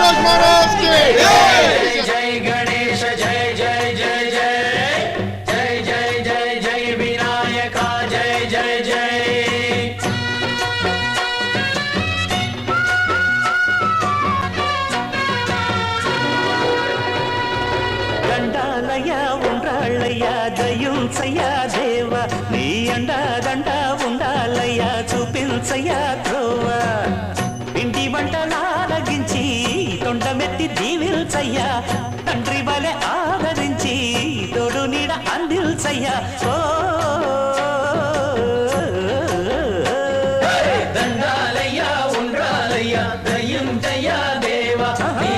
गणेश महाराज की जय जय गणेश जय जय जय जय जय जय जय जय विनायका जय जय जय దండాలయ్యా ఉండ్రాళ్ళయ్యా దయుంచయ్యా దేవా నీ అండా దండ ఉండాలయ్యా చూపించయ్యా త్రోవా ఇంటి వంటలారగించి తొండమెత్తి దీవిల్చయ్యా తండ్రి వలె ఆదరించి తోడు నీడ అందిల్చయ్యా ఓ దండాలయ్యా ఉండ్రాలయ్యా దయ్యుంచయ్యా దేవా నీ